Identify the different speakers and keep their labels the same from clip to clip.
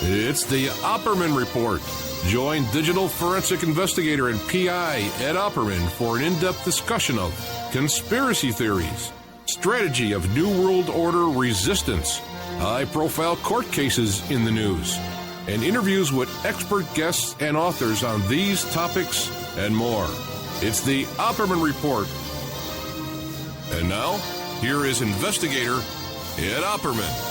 Speaker 1: It's the Opperman Report. Join digital forensic investigator and PI Ed Opperman for an in-depth discussion of conspiracy theories, strategy of New World Order resistance, high-profile court cases in the news, and interviews with expert guests and authors on these topics and more. It's the Opperman Report. And now, here is investigator Ed Opperman.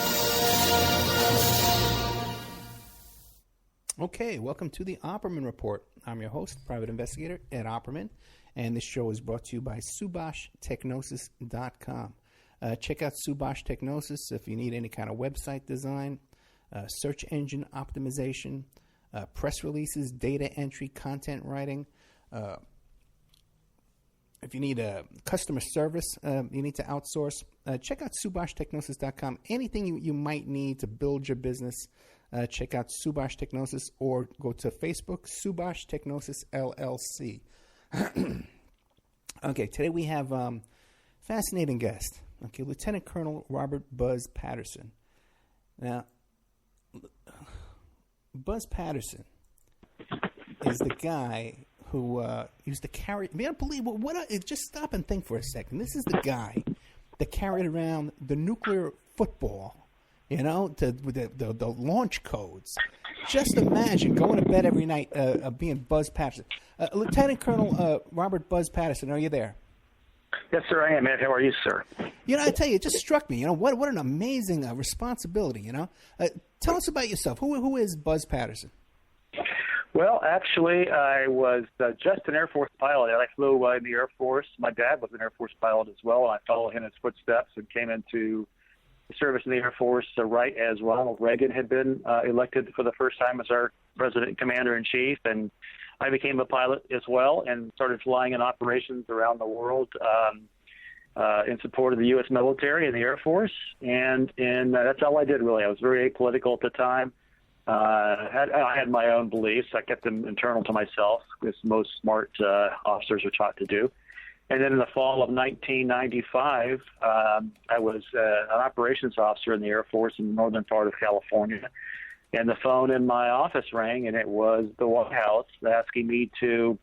Speaker 2: Okay, welcome to the Opperman Report. I'm your host, private investigator Ed Opperman, and this show is brought to you by SubashTechnosis.com. Check out Subash Technosis if you need any kind of website design, search engine optimization, press releases, data entry, content writing. If you need a customer service, you need to outsource, check out SubashTechnosis.com. Anything you might need to build your business, check out Subash Technosis or go to Facebook, Subash Technosis LLC. Okay, today we have fascinating guest. Okay, Lieutenant Colonel Robert Buzz Patterson. Now, Buzz Patterson is the guy who used to carry. I mean, I believe just stop and think for a second. This is the guy that carried around the nuclear football. You know, the launch codes. Just imagine going to bed every night being Buzz Patterson. Lieutenant Colonel Robert Buzz Patterson, are you there?
Speaker 3: Yes, sir, I am, Ed. How are you, sir?
Speaker 2: You know, I tell you, it just struck me. You know, what an amazing responsibility, you know. Tell us about yourself. Who is Buzz Patterson?
Speaker 3: Well, actually, I was just an Air Force pilot. I flew in the Air Force. My dad was an Air Force pilot as well, and I followed in his footsteps and came into service in the Air Force right as Ronald Reagan had been elected for the first time as our President and Commander-in-Chief, and I became a pilot as well and started flying in operations around the world in support of the U.S. military and the Air Force, and that's all I did, really. I was very apolitical at the time. I had my own beliefs. I kept them internal to myself, as most smart officers are taught to do. And then in the fall of 1995, I was an operations officer in the Air Force in the northern part of California. And the phone in my office rang, and it was the White House asking me to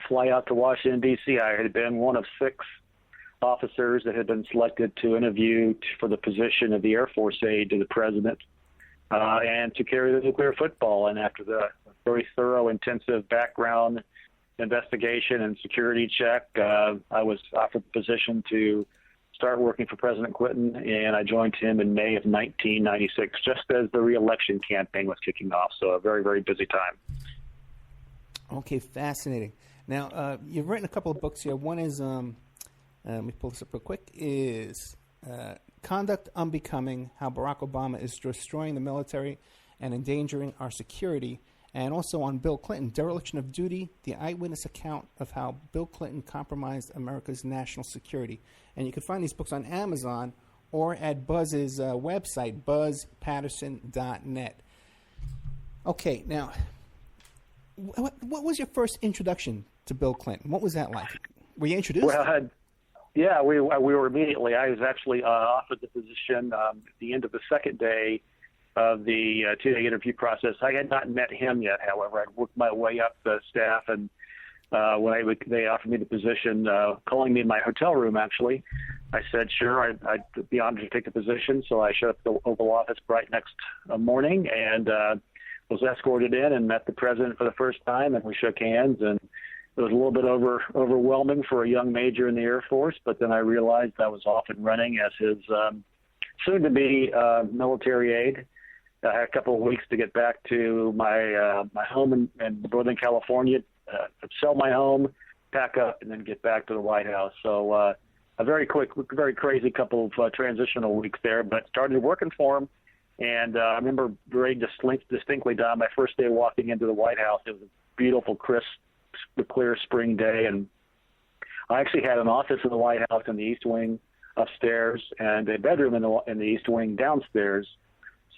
Speaker 3: fly out to Washington, D.C. I had been one of 6 officers that had been selected to interview for the position of the Air Force aide to the president and to carry the nuclear football. And after the very thorough, intensive background investigation and security check, I was offered the position to start working for President Clinton, and I joined him in May of 1996, just as the re-election campaign was kicking off. So a very, very busy time.
Speaker 2: Okay, fascinating. Now, you've written a couple of books here. One is, let me pull this up real quick, is Conduct Unbecoming, How Barack Obama is Destroying the Military and Endangering Our Security. And also on Bill Clinton, Dereliction of Duty, the eyewitness account of how Bill Clinton compromised America's national security. And you can find these books on Amazon or at Buzz's website, buzzpatterson.net. Okay, now, what was your first introduction to Bill Clinton? What was that like? Were you introduced?
Speaker 3: Well, yeah, we were immediately. I was actually offered the position at the end of the second day of the 2-day interview process. I had not met him yet, however. I'd worked my way up the staff, and when they offered me the position, calling me in my hotel room, actually, I said, sure, I'd be honored to take the position. So I showed up at the Oval Office bright next morning and was escorted in and met the president for the first time, and we shook hands, and it was a little bit overwhelming for a young major in the Air Force, but then I realized I was off and running as his soon-to-be military aide. I had a couple of weeks to get back to my home in Northern California, sell my home, pack up, and then get back to the White House. So a very quick, very crazy couple of transitional weeks there, but started working for him. And I remember very distinctly, Don, my first day walking into the White House. It was a beautiful, crisp, clear spring day, and I actually had an office in the White House in the East Wing upstairs and a bedroom in the East Wing downstairs.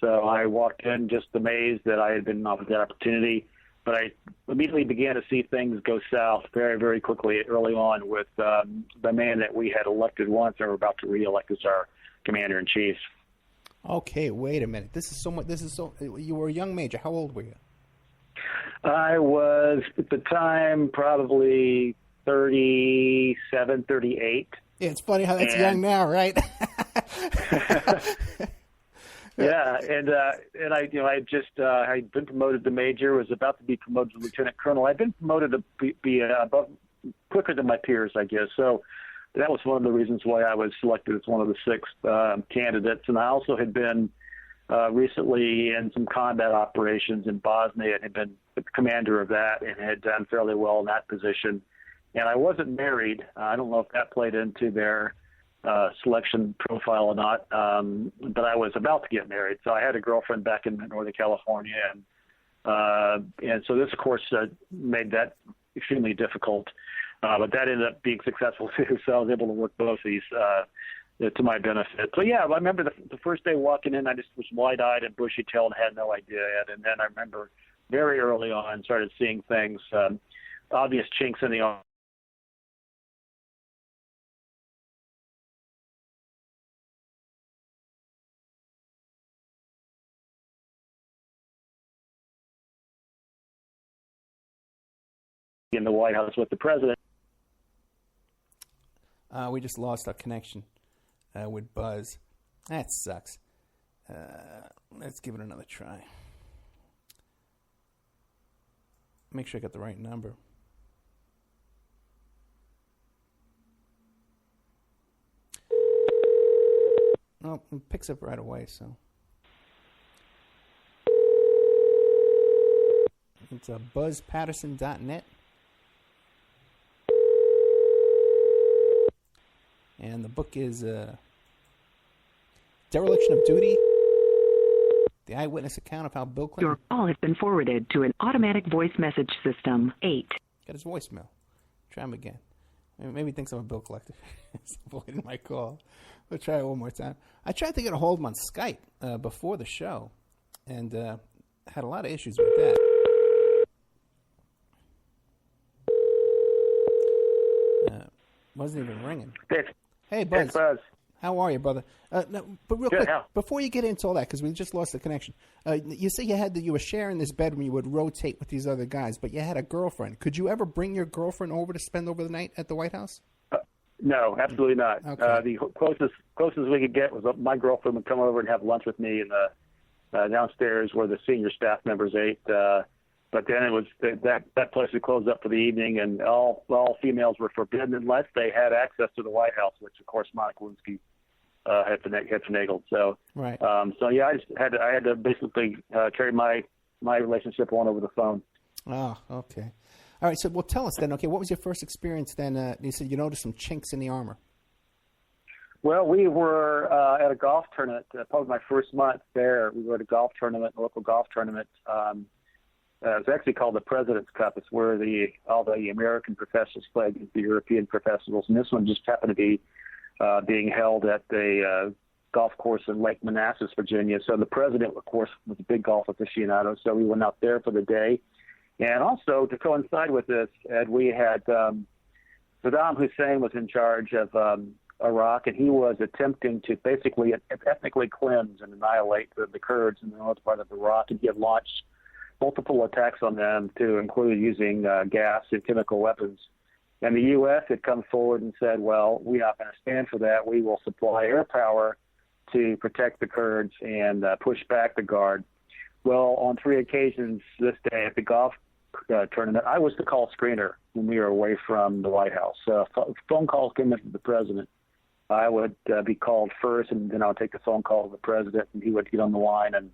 Speaker 3: So I walked in just amazed that I had been offered that opportunity, but I immediately began to see things go south very, very quickly early on with the man that we had elected once and were about to re-elect as our commander-in-chief.
Speaker 2: Okay, wait a minute. This is so much. You were a young major. How old were you?
Speaker 3: I was, at the time, probably 37, 38.
Speaker 2: Yeah, it's funny how that's young now, right?
Speaker 3: Yeah, and I'd been promoted to major, was about to be promoted to lieutenant colonel. I'd been promoted to be above quicker than my peers, I guess. So that was one of the reasons why I was selected as one of the 6 candidates. And I also had been recently in some combat operations in Bosnia and had been the commander of that and had done fairly well in that position. And I wasn't married. I don't know if that played into their selection profile or not, but I was about to get married. So I had a girlfriend back in Northern California, and so this, of course, made that extremely difficult. But that ended up being successful too, so I was able to work both of these to my benefit. So yeah, I remember the first day walking in, I just was wide-eyed and bushy-tailed and had no idea yet. And then I remember very early on started seeing things, obvious chinks in the armor. In the White House with the president.
Speaker 2: We just lost our connection with Buzz. That sucks. Let's give it another try. Make sure I got the right number. Oh, it picks up right away, so. It's buzzpatterson.net. And the book is Dereliction of Duty, the eyewitness account of how Bill Clinton...
Speaker 4: Your call has been forwarded to an automatic voice message system. 8.
Speaker 2: Got his voicemail. Try him again. Maybe he thinks I'm a bill collector. He's avoiding my call. We'll try it one more time. I tried to get a hold of him on Skype before the show, and had a lot of issues with that. Wasn't even ringing. Hey, Buzz.
Speaker 3: Hey, Buzz.
Speaker 2: How are you, brother? No, but real quick, before you get into all that, because we just lost the connection, you say you were sharing this bedroom, you would rotate with these other guys, but you had a girlfriend. Could you ever bring your girlfriend over to spend over the night at the White House?
Speaker 3: No, absolutely not.
Speaker 2: Okay.
Speaker 3: The closest we could get was my girlfriend would come over and have lunch with me in the downstairs where the senior staff members ate. But then it was that place would close up for the evening, and all females were forbidden unless they had access to the White House, which of course Monica Lewinsky had finagled. So,
Speaker 2: right.
Speaker 3: So yeah, I had to basically carry my relationship on over the phone.
Speaker 2: Oh, okay. All right. So, well, tell us then. Okay, what was your first experience then? You said you noticed some chinks in the armor.
Speaker 3: Well, we were at a golf tournament. Probably my first month there. We were at a golf tournament, a local golf tournament. It's actually called the President's Cup. It's where all the American professionals play against the European professionals, and this one just happened to be being held at the golf course in Lake Manassas, Virginia. So the president, of course, was a big golf aficionado, so we went out there for the day. And also, to coincide with this, Ed, we had Saddam Hussein was in charge of Iraq, and he was attempting to basically ethnically cleanse and annihilate the Kurds in the north part of Iraq, and he had launched multiple attacks on them, to include using gas and chemical weapons. And the U.S. had come forward and said, well, we're not going to stand for that. We will supply air power to protect the Kurds and push back the Guard. Well, on 3 occasions this day at the golf tournament, I was the call screener when we were away from the White House. Phone calls came in from the president. I would be called first, and then I would take the phone call to the president, and he would get on the line and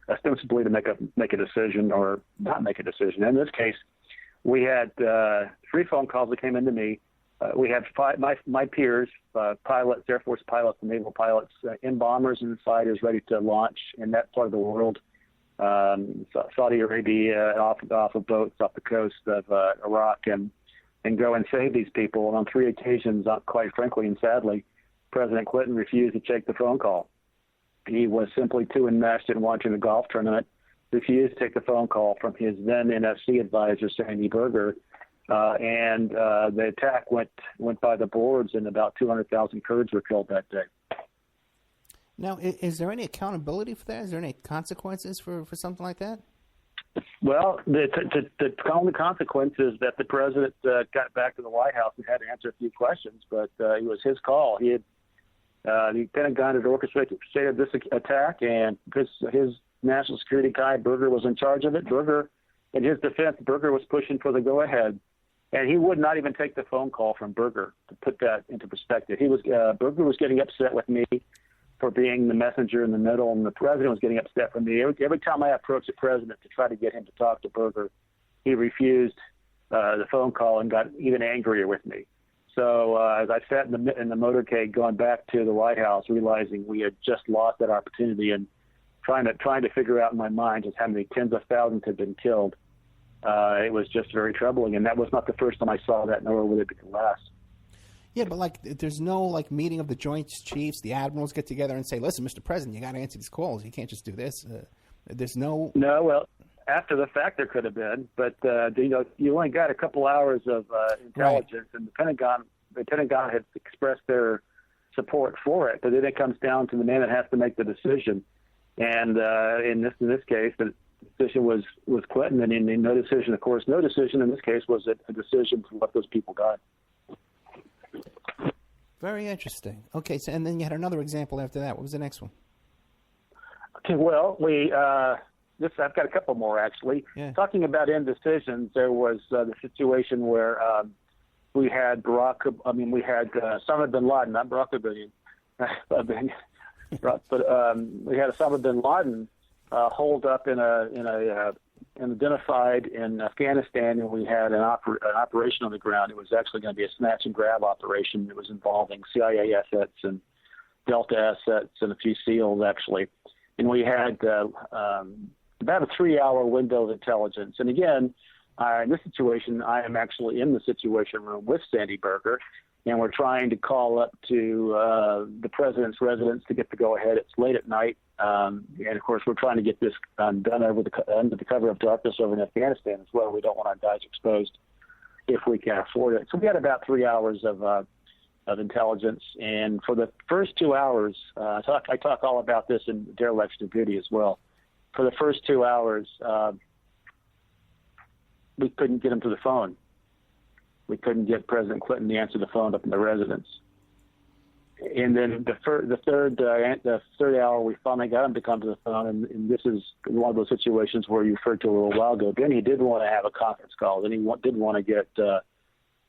Speaker 3: ostensibly to make a decision or not make a decision. In this case, we had 3 phone calls that came into me. We had 5 my peers, pilots, Air Force pilots, and naval pilots, in bombers and fighters ready to launch in that part of the world. Saudi Arabia, off of boats off the coast of Iraq, and go and save these people. And on 3 occasions, quite frankly and sadly, President Clinton refused to take the phone call. He was simply too enmeshed in watching the golf tournament, refused to take the phone call from his then NFC advisor, Sandy Berger, and the attack went by the boards, and about 200,000 Kurds were killed that day.
Speaker 2: Now, is there any accountability for that? Is there any consequences for something like that?
Speaker 3: Well, the only consequence is that the president got back to the White House and had to answer a few questions, but it was his call. He had the Pentagon had orchestrated this attack, and his national security guy, Berger, was in charge of it. Berger, in his defense, Berger was pushing for the go-ahead, and he would not even take the phone call from Berger. To put that into perspective, Berger was getting upset with me for being the messenger in the middle, and the president was getting upset with me. Every time I approached the president to try to get him to talk to Berger, he refused the phone call and got even angrier with me. So as I sat in the motorcade going back to the White House, realizing we had just lost that opportunity and trying to figure out in my mind just how many tens of thousands had been killed, it was just very troubling. And that was not the first time I saw that, nor will it be the last.
Speaker 2: Yeah, but there's no meeting of the Joint Chiefs. The admirals get together and say, "Listen, Mr. President, you got to answer these calls. You can't just do this." There's no.
Speaker 3: No, well, after the fact there could have been, but you only got a couple hours of intelligence, right. And the Pentagon had expressed their support for it. But then it comes down to the man that has to make the decision, and in this case, the decision was Clinton, and no decision in this case was a decision for what those people got.
Speaker 2: Very interesting. Okay, so and then you had another example after that. What was the next one?
Speaker 3: Okay, well, I've got a couple more actually.
Speaker 2: Yeah.
Speaker 3: Talking about indecisions, there was the situation where we had Osama bin Laden, not Barack Obama, but we had Osama bin Laden holed up and identified in Afghanistan, and we had an operation on the ground. It was actually going to be a snatch and grab operation. It was involving CIA assets and Delta assets and a few SEALs actually. And we had about a 3-hour window of intelligence. And again, in this situation, I am actually in the Situation Room with Sandy Berger, and we're trying to call up to the president's residence to get the go-ahead. It's late at night, and of course, we're trying to get this done under the cover of darkness over in Afghanistan as well. We don't want our guys exposed if we can afford it. So we had about 3 hours of intelligence, and for the first 2 hours, I talk all about this in Dereliction of Duty as well. For the first 2 hours, we couldn't get him to the phone. We couldn't get President Clinton to answer the phone up in the residence. And then the third hour, we finally got him to come to the phone, and this is one of those situations where you referred to a little while ago. Then he did want to have a conference call. Then he did want to get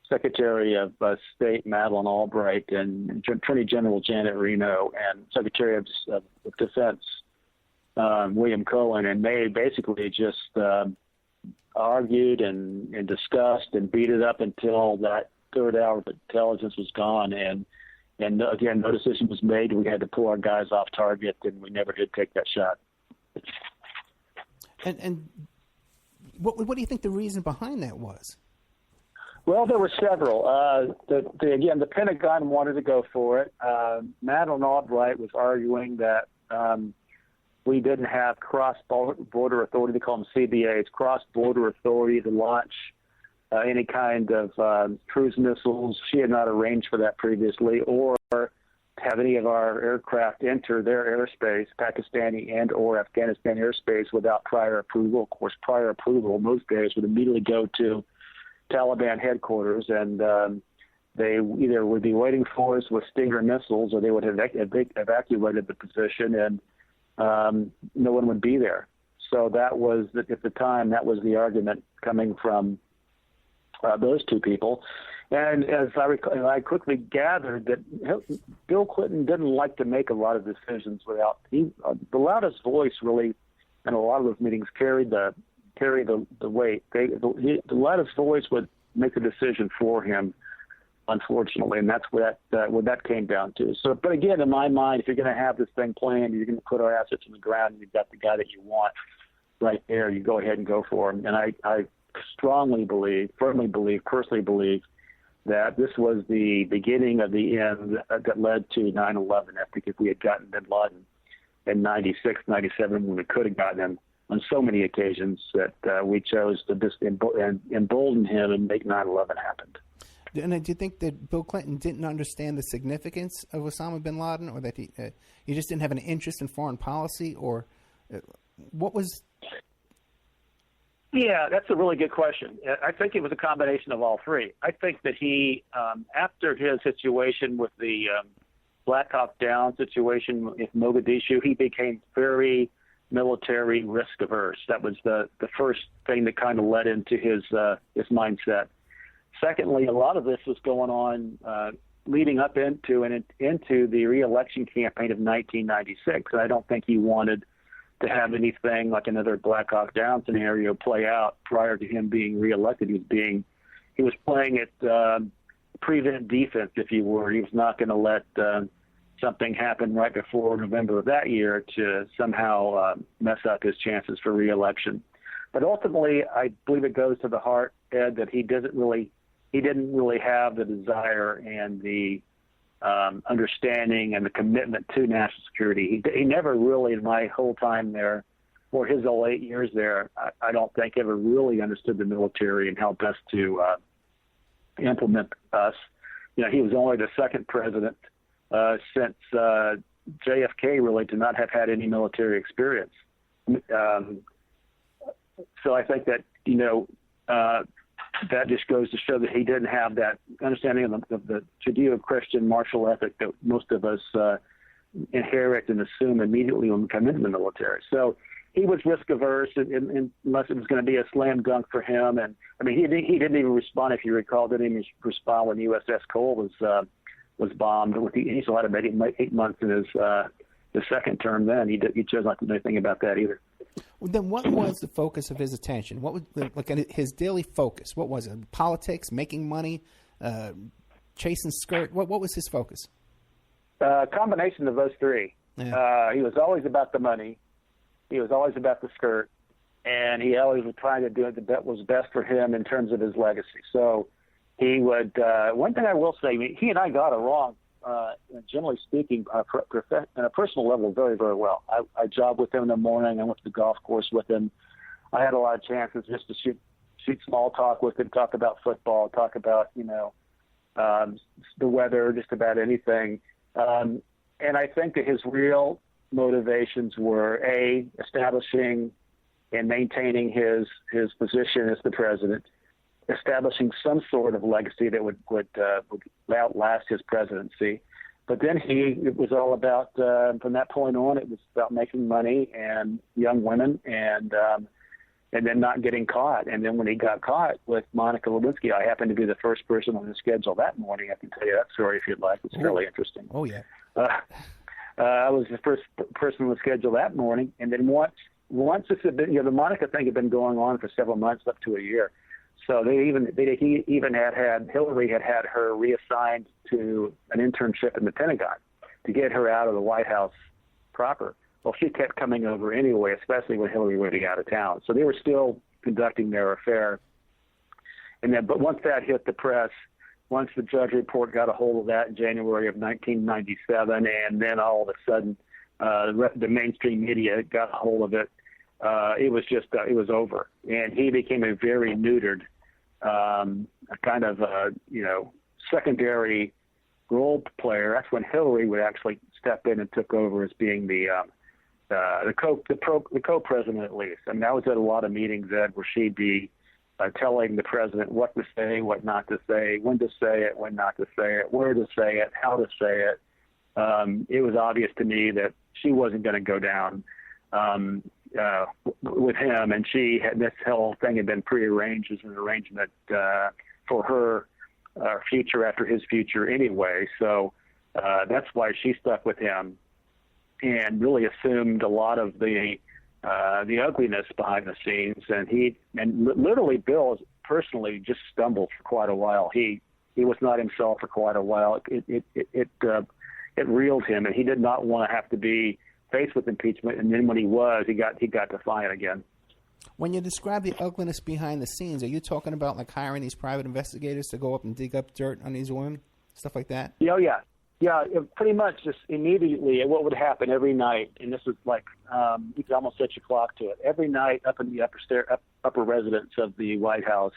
Speaker 3: Secretary of State Madeleine Albright and Attorney General Janet Reno and Secretary of Defense William Cohen, and they basically just argued and discussed and beat it up until that third hour of intelligence was gone. And again, no decision was made. We had to pull our guys off target, and we never did take that shot.
Speaker 2: And what do you think the reason behind that was?
Speaker 3: Well, there were several. The Pentagon wanted to go for it. Madeleine Albright was arguing that we didn't have cross-border authority. They call them CBAs, cross-border authority to launch any kind of cruise missiles. She had not arranged for that previously, or have any of our aircraft enter their airspace, Pakistani and or Afghanistan airspace, without prior approval. Of course, prior approval in those days would immediately go to Taliban headquarters, and they either would be waiting for us with Stinger missiles, or they would have evacuated the position, and no one would be there. So that was, at the time, that was the argument coming from those two people. And as I recall, I quickly gathered that Bill Clinton didn't like to make a lot of decisions without the loudest voice really in a lot of those meetings carried the weight. The loudest voice would make a decision for him, unfortunately, and that's what that came down to. So, but again, in my mind, if you're going to have this thing planned, you're going to put our assets on the ground, and you've got the guy that you want right there, you go ahead and go for him. And I strongly believe, firmly believe, personally believe that this was the beginning of the end that led to 9/11. I think if we had gotten bin Laden in 96, 97, when we could have gotten him on so many occasions, that we chose to just embolden him and make 9/11 happen.
Speaker 2: And do you think that Bill Clinton didn't understand the significance of Osama bin Laden, or that he just didn't have an interest in foreign policy, or what was?
Speaker 3: Yeah, that's a really good question. I think it was a combination of all three. I think that he, after his situation with the Black Hawk Down situation with Mogadishu, he became very military risk averse. That was the first thing that kind of led into his mindset. Secondly, a lot of this was going on leading up into the re-election campaign of 1996, and I don't think he wanted to have anything like another Black Hawk Down scenario play out prior to him being reelected. He was playing it prevent defense, if you were. He was not going to let something happen right before November of that year to somehow mess up his chances for reelection. But ultimately, I believe it goes to the heart, Ed, that he didn't really have the desire and the understanding and the commitment to national security. He never really, in my whole time there, or his whole 8 years there, I don't think ever really understood the military and how best to implement us. He was only the second president since JFK really to not have had any military experience. So I think that, that just goes to show that he didn't have that understanding of the Judeo-Christian martial ethic that most of us inherit and assume immediately when we come into the military. So he was risk averse, unless it was going to be a slam dunk for him. And I mean, he didn't even respond, if you recall, didn't even respond when USS Cole was bombed. He still had about 8 months in his second term. Then he chose not to do anything about that either.
Speaker 2: Well, then, what was the focus of his attention? What was his daily focus? What was it? Politics, making money, chasing skirt? What was his focus?
Speaker 3: Combination of those three. Yeah. He was always about the money. He was always about the skirt, and he always was trying to do it that was best for him in terms of his legacy. So he would. One thing I will say, he and I got along. Generally speaking, on a personal level, very, very well. I jogged with him in the morning. I went to the golf course with him. I had a lot of chances just to shoot small talk with him, talk about football, talk about the weather, just about anything. And I think that his real motivations were establishing and maintaining his position as the president, establishing some sort of legacy that would outlast his presidency. But then it was all about, from that point on, it was about making money and young women and then not getting caught. And then when he got caught with Monica Lewinsky, I happened to be the first person on the schedule that morning. I can tell you that story if you'd like. It's fairly interesting.
Speaker 2: Oh, yeah.
Speaker 3: I was the first person on the schedule that morning. And then once this had been, the Monica thing had been going on for several months, up to a year. So he even had Hillary had her reassigned to an internship in the Pentagon to get her out of the White House proper. Well, she kept coming over anyway, especially when Hillary was out of town. So they were still conducting their affair. But once that hit the press, once the Judge Report got a hold of that in January of 1997, and then all of a sudden the mainstream media got a hold of it, it was over. And he became a very neutered, kind of, secondary role player. That's when Hillary would actually step in and took over as being the co-president, at least. I mean, I was at a lot of meetings, Ed, where she'd be telling the president what to say, what not to say, when to say it, when not to say it, where to say it, how to say it. It was obvious to me that she wasn't going to go down with him, and this whole thing had been prearranged as an arrangement for her future after his future anyway. So that's why she stuck with him and really assumed a lot of the ugliness behind the scenes. And literally Bill personally just stumbled for quite a while. He was not himself for quite a while. It reeled him, and he did not want to have to be faced with impeachment. And then when he was, he got defiant again.
Speaker 2: When you describe the ugliness behind the scenes, are you talking about like hiring these private investigators to go up and dig up dirt on these women, stuff like that? Yeah, pretty much just immediately what would happen every night, and this was like, you could almost set your clock to it. Every night up in the upper residence of the White House,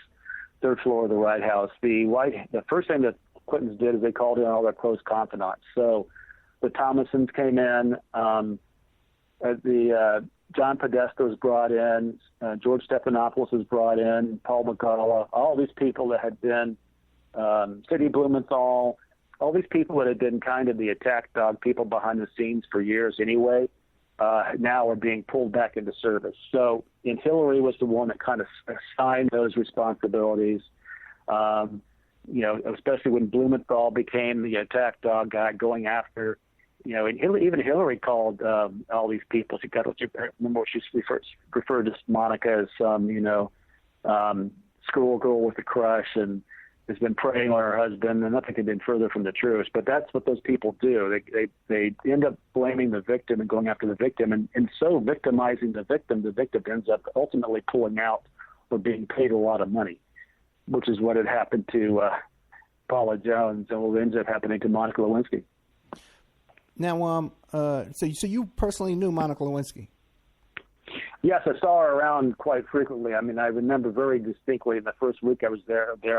Speaker 3: third floor of the White House. The first thing that Clintons did is they called in all their close confidants. So the Thomasons came in, John Podesta was brought in, George Stephanopoulos was brought in, Paul McGarla, all these people that had been Sidney Blumenthal, all these people that had been kind of the attack dog people behind the scenes for years anyway, now are being pulled back into service. So, and Hillary was the one that kind of assigned those responsibilities, especially when Blumenthal became the attack dog guy going after, and even Hillary called all these people. She got, remember she referred to Monica as some, schoolgirl with a crush, and has been preying on her husband, and nothing could have been further from the truth. But that's what those people do. They end up blaming the victim and going after the victim, and so victimizing the victim ends up ultimately pulling out or being paid a lot of money, which is what had happened to Paula Jones and what ends up happening to Monica Lewinsky.
Speaker 2: Now, so you personally knew Monica Lewinsky?
Speaker 3: Yes, I saw her around quite frequently. I mean, I remember very distinctly in the first week I was there. They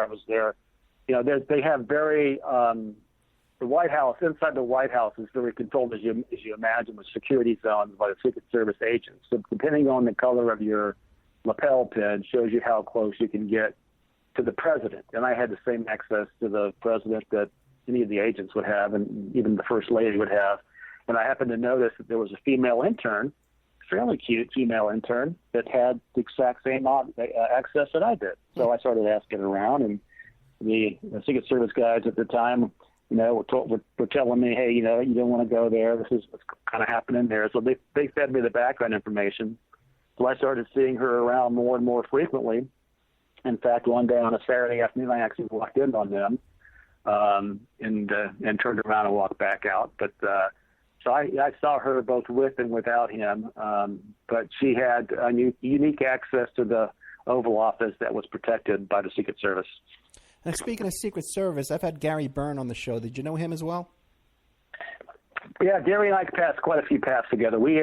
Speaker 3: have very the White House, inside the White House is very controlled, as you imagine, with security zones by the Secret Service agents. So depending on the color of your lapel pin shows you how close you can get to the president. And I had the same access to the president that any of the agents would have, and even the First Lady would have. And I happened to notice that there was a female intern, fairly cute female intern, that had the exact same access that I did. So I started asking around, and the Secret Service guys at the time, were telling me, hey, you don't want to go there. This is what's kind of happening there. So they fed me the background information. So I started seeing her around more and more frequently. In fact, one day on a Saturday afternoon, I actually walked in on them and turned around and walked back out. But so I saw her both with and without him. But she had a unique access to the Oval Office that was protected by the Secret Service.
Speaker 2: Now, speaking of Secret Service, I've had Gary Byrne on the show. Did you know him as well?
Speaker 3: Yeah, Gary and I passed quite a few paths together. We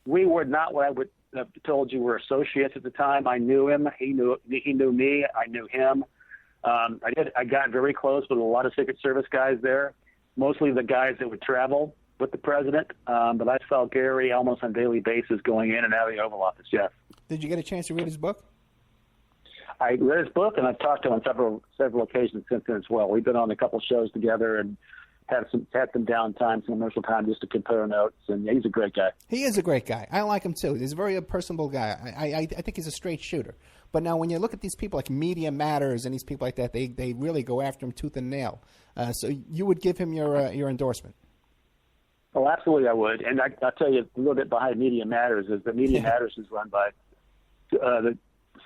Speaker 3: were not what I would have told you were associates at the time. I knew him. He knew me. I knew him. I got very close with a lot of Secret Service guys there, mostly the guys that would travel with the president. But I saw Gary almost on a daily basis going in and out of the Oval Office, yes. Did
Speaker 2: you get a chance to read his book?
Speaker 3: I read his book, and I've talked to him on several occasions since then as well. We've been on a couple shows together and had some downtime, some commercial time just to compare notes, and he's a great guy.
Speaker 2: He is a great guy. I like him too. He's a very personable guy. I think he's a straight shooter. But now when you look at these people like Media Matters and these people like that, they really go after him tooth and nail. So you would give him your endorsement?
Speaker 3: Oh, absolutely I would. And I'll tell you a little bit behind Media Matters is that Media Matters is run by the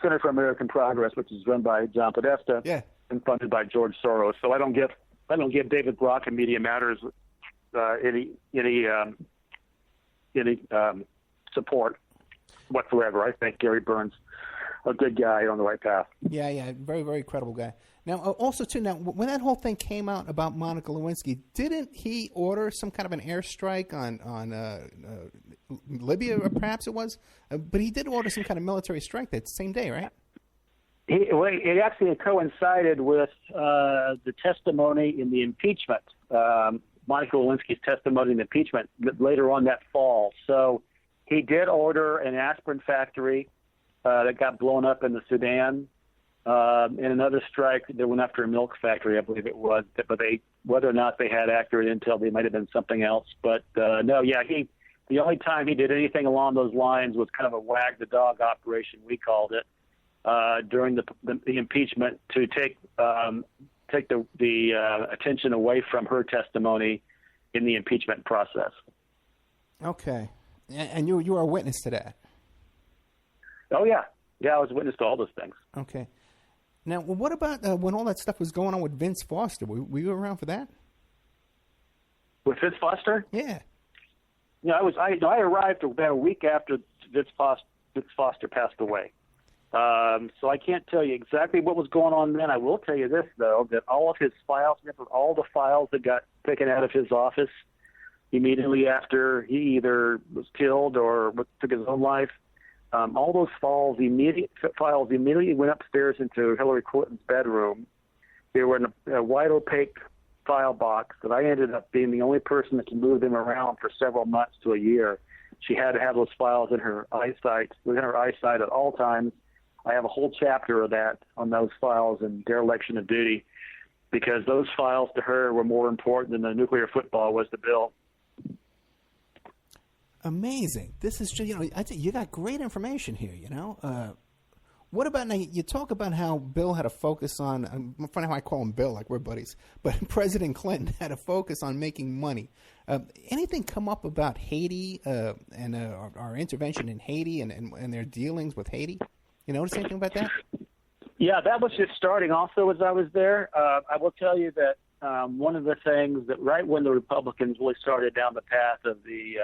Speaker 3: Center for American Progress, which is run by John Podesta and funded by George Soros. So I don't give David Brock and Media Matters any support whatsoever. I think Gary Byrne's a good guy on the right path.
Speaker 2: Yeah, very, very credible guy. Now, also, too, when that whole thing came out about Monica Lewinsky, didn't he order some kind of an airstrike on Libya, or perhaps it was? But he did order some kind of military strike that same day, right?
Speaker 3: It actually coincided with the testimony in the impeachment, Monica Lewinsky's testimony in the impeachment later on that fall. So he did order an aspirin factory that got blown up in the Sudan, and another strike that went after a milk factory, I believe it was. But whether or not they had accurate intel, they might have been something else. But the only time he did anything along those lines was kind of a wag the dog operation, we called it, during the impeachment to take the attention away from her testimony in the impeachment process.
Speaker 2: Okay, and you were a witness to that.
Speaker 3: Oh yeah, I was a witness to all those things.
Speaker 2: Okay, now what about when all that stuff was going on with Vince Foster? Were you around for that?
Speaker 3: With Vince Foster?
Speaker 2: Yeah.
Speaker 3: I arrived about a week after Vince Foster passed away. So I can't tell you exactly what was going on then. I will tell you this, though, that all of his files, all the files that got taken out of his office immediately after he either was killed or took his own life, all those files immediately went upstairs into Hillary Clinton's bedroom. They were in a white opaque file box that I ended up being the only person that could move them around for several months to a year. She had to have those files within her eyesight at all times. I have a whole chapter of that on those files in Dereliction of Duty, because those files to her were more important than the nuclear football was to Bill.
Speaker 2: Amazing. This is just, I think you got great information here, What about, now you talk about how Bill had a focus on, funny how I call him Bill, like we're buddies, but President Clinton had a focus on making money. Anything come up about Haiti and our intervention in Haiti and their dealings with Haiti? You notice anything about that?
Speaker 3: Yeah, that was just starting also as I was there. I will tell you that one of the things that right when the Republicans really started down the path of the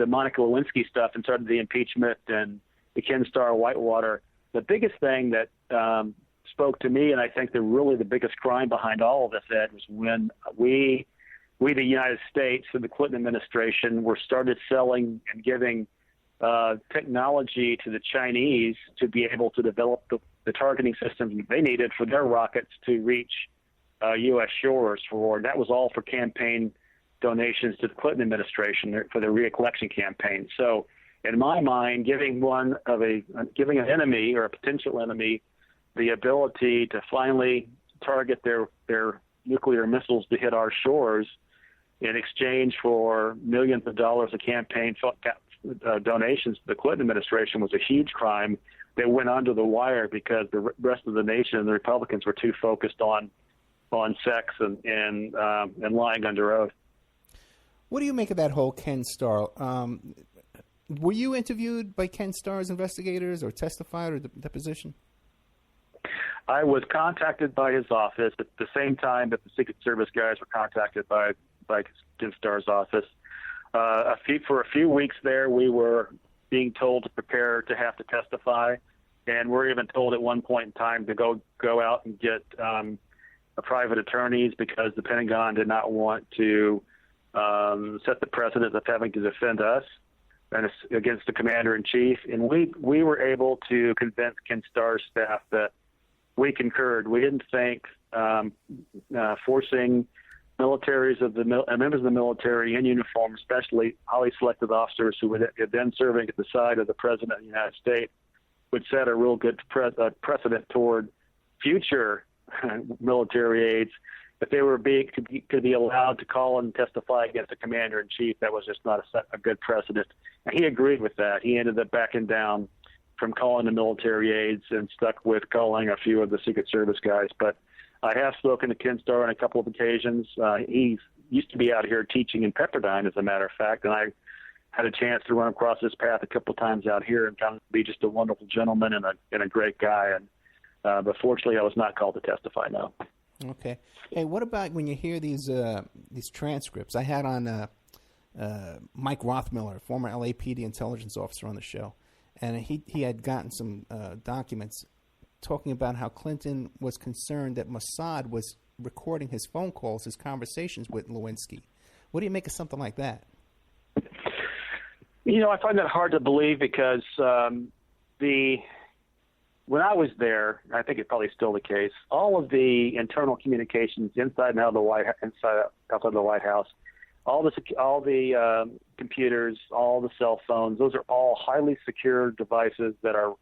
Speaker 3: Monica Lewinsky stuff and started the impeachment and the Ken Starr Whitewater, the biggest thing that spoke to me, and I think the biggest crime behind all of this, Ed, was when we the United States and the Clinton administration were started selling and giving technology to the Chinese to be able to develop the targeting systems they needed for their rockets to reach U.S. shores. That was all for campaign donations to the Clinton administration for the re-election campaign. So in my mind, giving an enemy or a potential enemy the ability to finally target their nuclear missiles to hit our shores in exchange for millions of dollars of campaign donations to the Clinton administration was a huge crime that went under the wire because the rest of the nation and the Republicans were too focused on sex and lying under oath.
Speaker 2: What do you make of that whole Ken Starr? Were you interviewed by Ken Starr's investigators or testified or deposition?
Speaker 3: I was contacted by his office at the same time that the Secret Service guys were contacted by Ken Starr's office. For a few weeks there, we were being told to prepare to have to testify, and we're even told at one point in time to go out and get private attorneys because the Pentagon did not want to set the precedent of having to defend us and against the commander-in-chief. And we were able to convince Ken Starr's staff that we concurred. We didn't think forcing militaries members of the military in uniform, especially highly selected officers who had been serving at the side of the President of the United States, would set a real good precedent toward future military aides. If they could be allowed to call and testify against the commander-in-chief, that was just not a good precedent. And he agreed with that. He ended up backing down from calling the military aides and stuck with calling a few of the Secret Service guys. But I have spoken to Ken Starr on a couple of occasions. He used to be out here teaching in Pepperdine, as a matter of fact, and I had a chance to run across his path a couple of times out here and found him to be just a wonderful gentleman and a great guy. But fortunately, I was not called to testify, no.
Speaker 2: Okay. Hey, what about when you hear these transcripts? I had on Mike Rothmiller, former LAPD intelligence officer, on the show, and he had gotten some documents talking about how Clinton was concerned that Mossad was recording his phone calls, his conversations with Lewinsky. What do you make of something like that?
Speaker 3: I find that hard to believe because when I was there, I think it's probably still the case, all of the internal communications inside and out of the outside the White House, all the computers, all the cell phones, those are all highly secure devices that are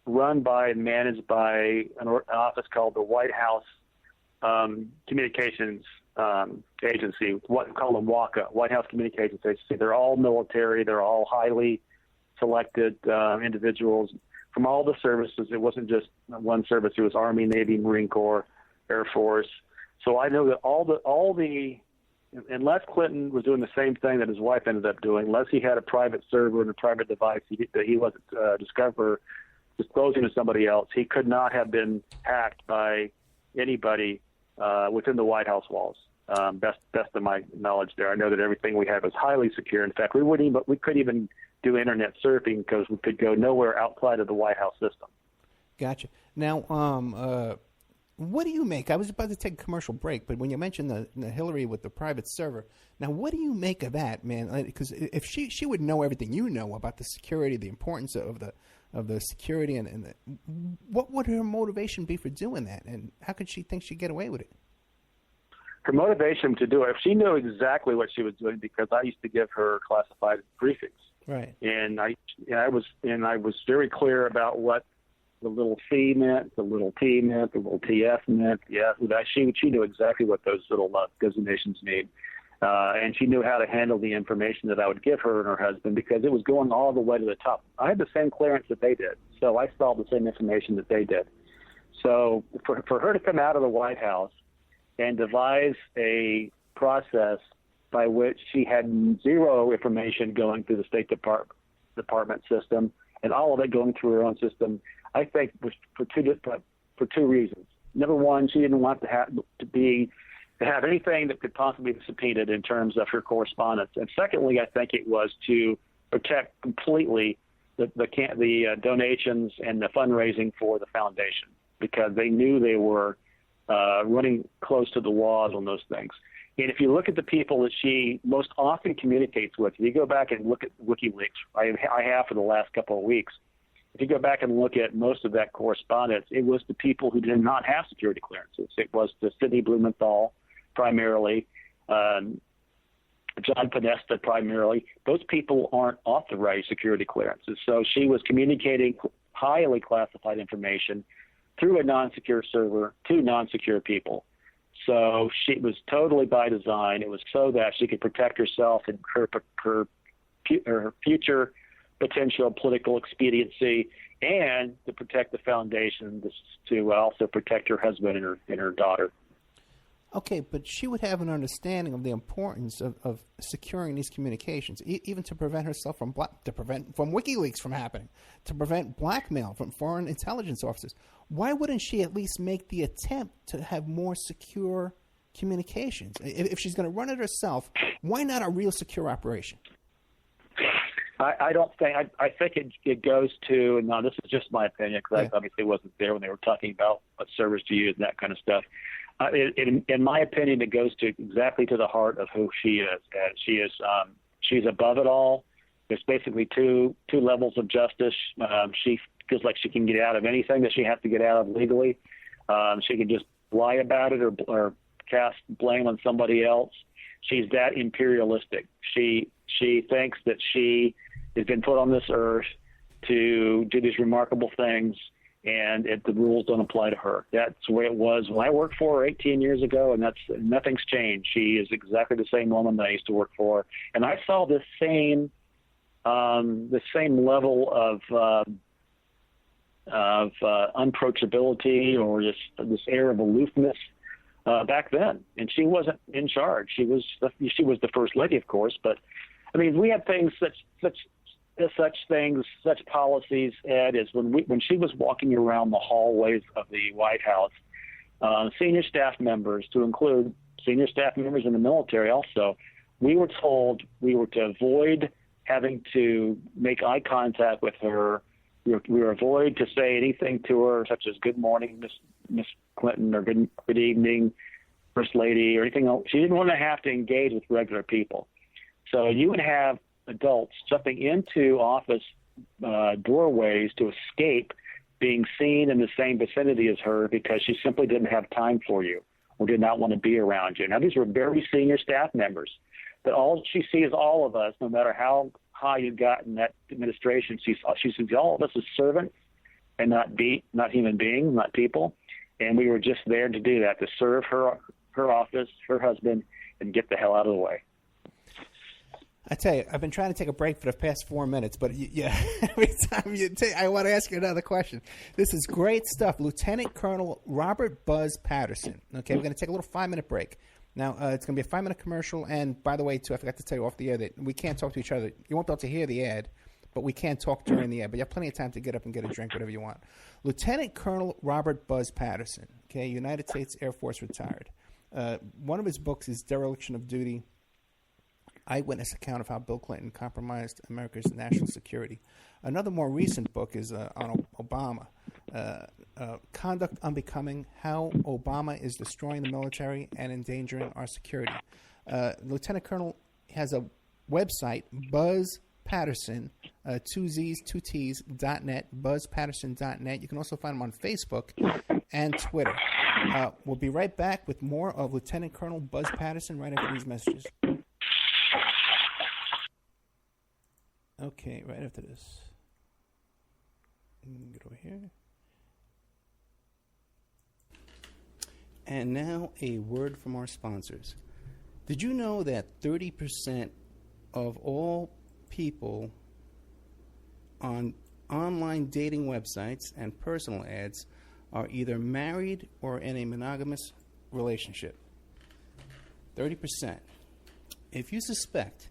Speaker 3: run by and managed by an office called the White House Communications Agency, what we call them WACA, White House Communications Agency. They're all military. They're all highly selected individuals from all the services. It wasn't just one service. It was Army, Navy, Marine Corps, Air Force. So I know that all the unless Clinton was doing the same thing that his wife ended up doing, unless he had a private server and a private device that he wasn't disclosing to somebody else, he could not have been hacked by anybody within the White House walls. Best of my knowledge there. I know that everything we have is highly secure. In fact, we couldn't even do internet surfing because we could go nowhere outside of the White House system.
Speaker 2: Gotcha. Now, what do you make? I was about to take a commercial break, but when you mentioned the Hillary with the private server, now what do you make of that, man? Because if she would know everything you know about the security, the importance of the security, and what would her motivation be for doing that, and how could she think she'd get away with it?
Speaker 3: Her motivation to do it, if she knew exactly what she was doing, because I used to give her classified briefings,
Speaker 2: right?
Speaker 3: And I was very clear about what the little C meant, the little T meant, the little TF meant. Yeah, she knew exactly what those little designations mean, and she knew how to handle the information that I would give her and her husband, because it was going all the way to the top. I had the same clearance that they did, so I saw the same information that they did. So for her to come out of the White House and devise a process by which she had zero information going through the State Department system and all of it going through her own system, I think was for two reasons. Number one, she didn't want to have anything that could possibly be subpoenaed in terms of her correspondence. And secondly, I think it was to protect completely the donations and the fundraising for the foundation, because they knew they were running close to the walls on those things. And if you look at the people that she most often communicates with, if you go back and look at WikiLeaks, I have for the last couple of weeks, if you go back and look at most of that correspondence, it was the people who did not have security clearances. It was to Sidney Blumenthal primarily, John Podesta primarily. Those people aren't authorized security clearances. So she was communicating highly classified information through a non-secure server to non-secure people. So it was totally by design. It was so that she could protect herself and her future potential political expediency, and to protect the foundation, to also protect her husband and her daughter.
Speaker 2: Okay, but she would have an understanding of the importance of securing these communications, even to prevent herself from WikiLeaks from happening, to prevent blackmail from foreign intelligence officers. Why wouldn't she at least make the attempt to have more secure communications? If she's going to run it herself, why not a real secure operation?
Speaker 3: I don't think. I think it goes to. Now, this is just my opinion, because I obviously wasn't there when they were talking about what servers to use and that kind of stuff. In my opinion, it goes to exactly to the heart of who she is. She's above it all. There's basically two levels of justice. She feels like she can get out of anything that she has to get out of legally. She can just lie about it or cast blame on somebody else. She's that imperialistic. She thinks that she has been put on this earth to do these remarkable things, and the rules don't apply to her. That's the way it was when I worked for her 18 years ago, and nothing's changed. She is exactly the same woman that I used to work for, and I saw the same level of unapproachability, or this air of aloofness back then. And she wasn't in charge. She was the first lady, of course, but I mean, we had things such policies, Ed, as when she was walking around the hallways of the White House, senior staff members, to include senior staff members in the military also, we were told we were to avoid having to make eye contact with her. We were avoid to say anything to her, such as "Good morning, Miss Clinton," or "Good evening, First Lady," or anything else. She didn't want to have to engage with regular people. So you would have adults jumping into office doorways to escape being seen in the same vicinity as her, because she simply didn't have time for you or did not want to be around you. Now, these were very senior staff members, but all she sees all of us, no matter how high you got in that administration, she sees all of us as servants and not human beings, not people. And we were just there to do that, to serve her office, her husband, and get the hell out of the way.
Speaker 2: I tell you, I've been trying to take a break for the past 4 minutes, but every time I want to ask you another question. This is great stuff. Lieutenant Colonel Robert Buzz Patterson. Okay, we're going to take a little 5-minute break. Now, it's going to be a 5-minute commercial, and by the way, too, I forgot to tell you off the air that we can't talk to each other. You won't be able to hear the ad, but we can talk during the ad. But you have plenty of time to get up and get a drink, whatever you want. Lieutenant Colonel Robert Buzz Patterson, okay, United States Air Force retired. One of his books is Dereliction of Duty, Eyewitness account of how Bill Clinton compromised America's national security. Another more recent book is on Obama, Conduct Unbecoming, How Obama is Destroying the Military and Endangering Our Security. Lieutenant Colonel has a website, Buzz Patterson, 2 Z's, 2 T's, .net, buzzpatterson.net. You can also find him on Facebook and Twitter. We'll be right back with more of Lieutenant Colonel Buzz Patterson right after these messages. Okay, right after this. Get over here. And now a word from our sponsors. Did you know that 30% of all people on online dating websites and personal ads are either married or in a monogamous relationship? 30%. If you suspect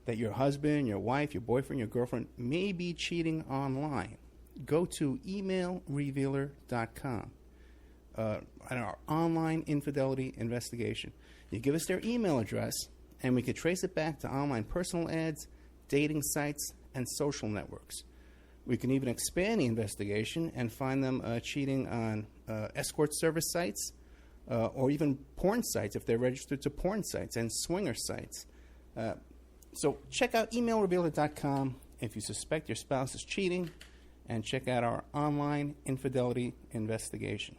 Speaker 2: that your husband, your wife, your boyfriend, your girlfriend may be cheating online, go to emailrevealer.com. On our online infidelity investigation. You give us their email address, and we could trace it back to online personal ads, dating sites, and social networks. We can even expand the investigation and find them cheating on escort service sites or even porn sites if they're registered to porn sites and swinger sites. So check out emailrevealer.com if you suspect your spouse is cheating, and check out our online infidelity investigation.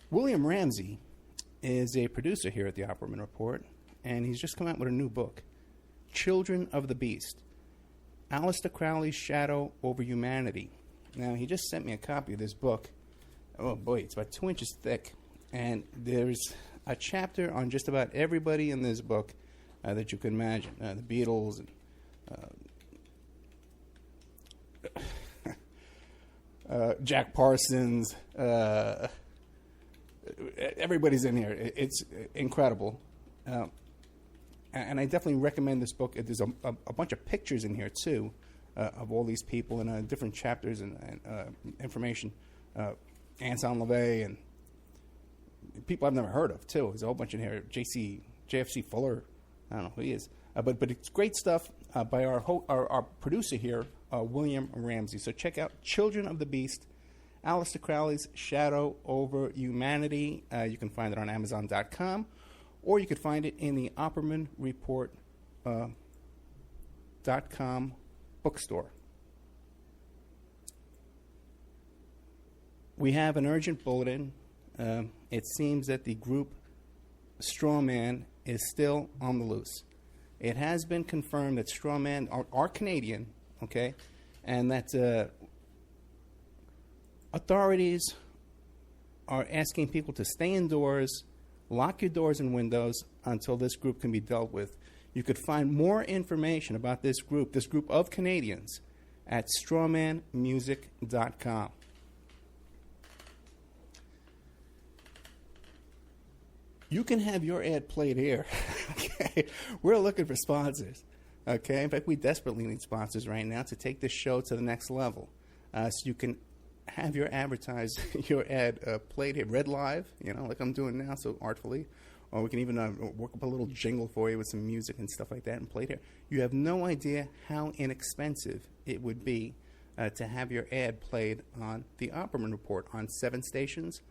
Speaker 2: William Ramsey is a producer here at the Opperman Report, and he's just come out with a new book, Children of the Beast, Aleister Crowley's Shadow Over Humanity. Now, he just sent me a copy of this book. Oh, boy, it's about 2 inches thick, and there's a chapter on just about everybody in this book that you can imagine. The Beatles, and Jack Parsons, everybody's in here. It's incredible. And I definitely recommend this book. There's a bunch of pictures in here, too, of all these people and different chapters and information. Anton LaVey and people I've never heard of, too. There's a whole bunch in here. JFC Fuller. I don't know who he is. But it's great stuff by our producer here, William Ramsey. So check out Children of the Beast, Aleister Crowley's Shadow Over Humanity. You can find it on Amazon.com, or you could find it in the OppermanReport.com bookstore. We have an urgent bulletin. It seems that the group Strawman is still on the loose. It has been confirmed that Strawman are Canadian, okay, and that authorities are asking people to stay indoors, lock your doors and windows until this group can be dealt with. You could find more information about this group of Canadians, at strawmanmusic.com. You can have your ad played here. Okay, we're looking for sponsors. Okay, in fact, we desperately need sponsors right now to take this show to the next level. So you can have your ad played here, read live, like I'm doing now, so artfully. Or we can even work up a little jingle for you with some music and stuff like that and play it here. You have no idea how inexpensive it would be to have your ad played on the Opperman Report on 7 stations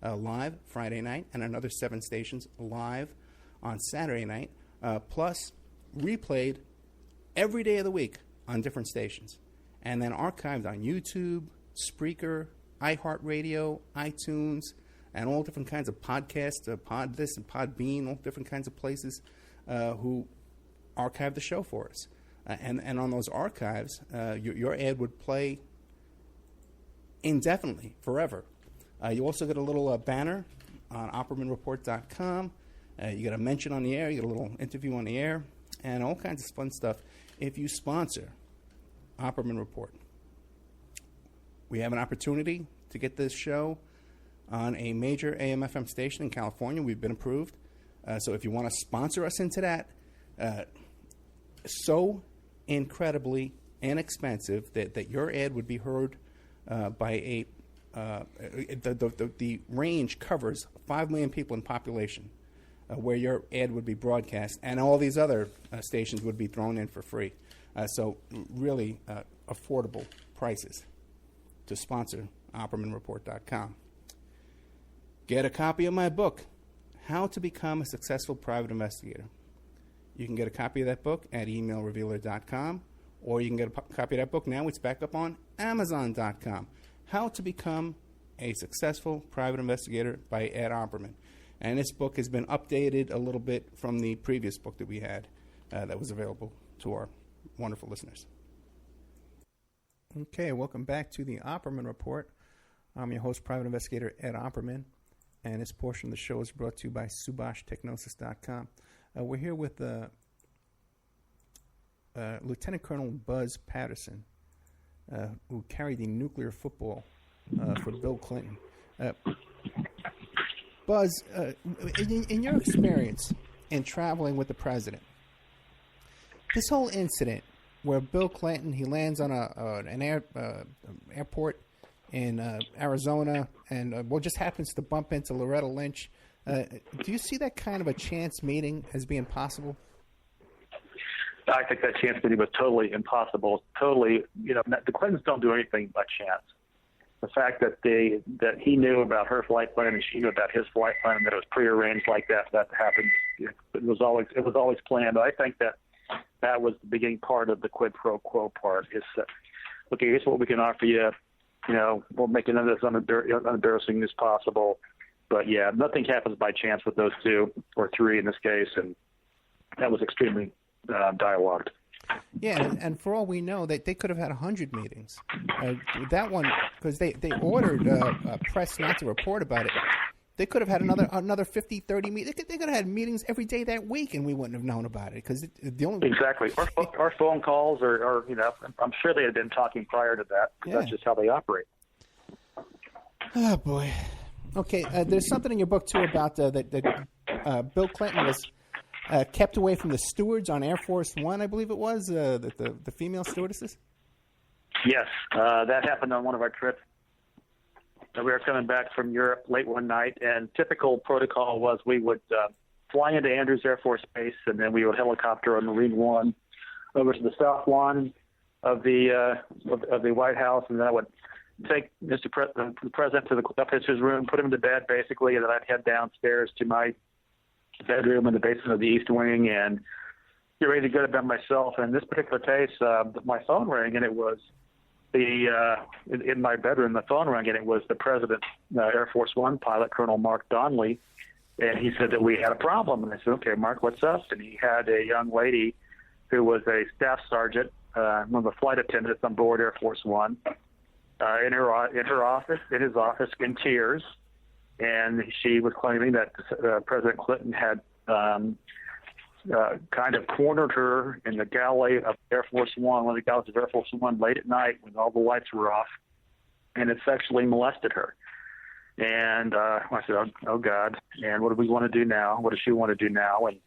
Speaker 2: live Friday night and another 7 stations live on Saturday night, plus replayed every day of the week on different stations, and then archived on YouTube, Spreaker, iHeartRadio, iTunes, and all different kinds of podcasts, Pod This and Podbean, all different kinds of places who archive the show for us. And on those archives, your ad would play indefinitely, forever. You also get a little banner on OppermanReport.com. You get a mention on the air, you get a little interview on the air, and all kinds of fun stuff if you sponsor Opperman Report. We have an opportunity to get this show on a major AM/FM station in California. We've been approved. So if you want to sponsor us into that, so incredibly inexpensive that your ad would be heard by the range covers 5 million people in population where your ad would be broadcast, and all these other stations would be thrown in for free. So really affordable prices to sponsor OppermanReport.com. Get a copy of my book, How to Become a Successful Private Investigator. You can get a copy of that book at emailrevealer.com, or you can get a copy of that book now. It's back up on Amazon.com. How to Become a Successful Private Investigator by Ed Opperman. And this book has been updated a little bit from the previous book that we had that was available to our wonderful listeners. Okay, welcome back to the Opperman Report. I'm your host, Private Investigator Ed Opperman, and this portion of the show is brought to you by SubashTechnosis.com. We're here with Lieutenant Colonel Buzz Patterson, who carried the nuclear football for Bill Clinton. Buzz, in your experience in traveling with the president, this whole incident where Bill Clinton, he lands on an airport in Arizona and just happens to bump into Loretta Lynch, do you see that kind of a chance meeting as being possible?
Speaker 3: I think that chance meeting was totally impossible. Totally, the Clintons don't do anything by chance. The fact that he knew about her flight plan and she knew about his flight plan, and that it was prearranged like that happened. It was always planned. I think that was the beginning part of the quid pro quo part. Is that, okay, here's what we can offer you. We'll make it as unembarrassing as possible. But yeah, nothing happens by chance with those two or three in this case, and that was extremely dialogued.
Speaker 2: Yeah, and for all we know, they could have had 100 meetings. That one, because they ordered press not to report about it, they could have had another 50, 30 meetings. They could have had meetings every day that week, and we wouldn't have known about it. Because the only
Speaker 3: exactly, our phone calls, or I'm sure they had been talking prior to that. Yeah. That's just how they operate.
Speaker 2: Oh boy. Okay, there's something in your book too about that Bill Clinton was kept away from the stewards on Air Force One, I believe it was, the female stewardesses?
Speaker 3: Yes, that happened on one of our trips. We were coming back from Europe late one night, and typical protocol was we would fly into Andrews Air Force Base, and then we would helicopter on Marine One over to the south lawn of the White House, and then I would take the president up to his room, put him to bed, basically, and then I'd head downstairs to my bedroom in the basement of the East Wing and get ready to go to bed myself. And in this particular case, my phone rang, and it was in my bedroom. The phone rang, and it was the president's Air Force One pilot, Colonel Mark Donnelly, and he said that we had a problem. And I said, "Okay, Mark, what's up?" And he had a young lady who was a staff sergeant, one of the flight attendants on board Air Force One, in his office, in tears. And she was claiming that President Clinton had kind of cornered her in the galley of Air Force One, one of the galleys of Air Force One, late at night when all the lights were off, and had sexually molested her. And I said, oh, God. And what do we want to do now? What does she want to do now? And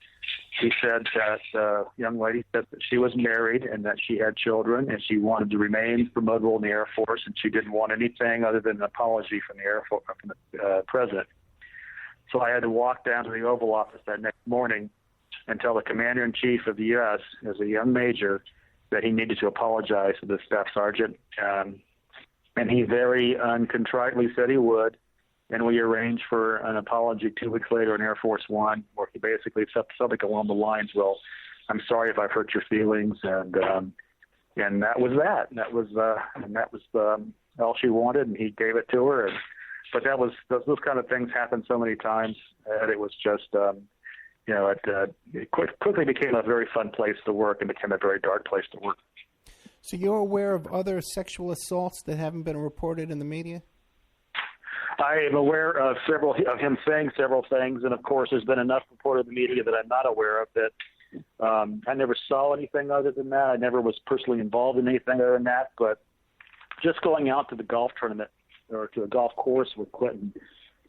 Speaker 3: she said that young lady said that she was married and that she had children, and she wanted to remain promotable in the Air Force, and she didn't want anything other than an apology from the Air Force, from the president. So I had to walk down to the Oval Office that next morning and tell the Commander-in-Chief of the U.S., as a young major, that he needed to apologize to the staff sergeant. And he very uncontritely said he would. And we arranged for an apology 2 weeks later in Air Force One, where he basically said something along the lines, "Well, I'm sorry if I've hurt your feelings," and that was that. And that was all she wanted, and he gave it to her. But those kind of things happen so many times that it was just, it quickly became a very fun place to work and became a very dark place to work.
Speaker 2: So you're aware of other sexual assaults that haven't been reported in the media?
Speaker 3: I am aware of him saying several things, and of course there's been enough reported in the media that I'm not aware of that. I never saw anything other than that. I never was personally involved in anything other than that, but just going out to the golf tournament or to a golf course with Clinton,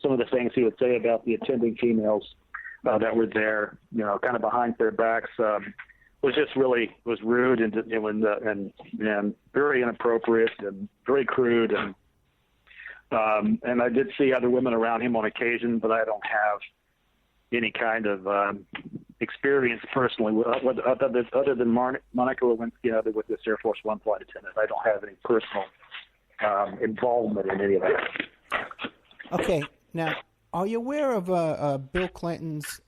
Speaker 3: some of the things he would say about the attending females that were there, kind of behind their backs, was just really rude and very inappropriate and very crude. And I did see other women around him on occasion, but I don't have any kind of experience personally other than Monica Lewinsky with this Air Force One flight attendant. I don't have any personal involvement in any of that.
Speaker 2: Okay, now, are you aware of Bill Clinton's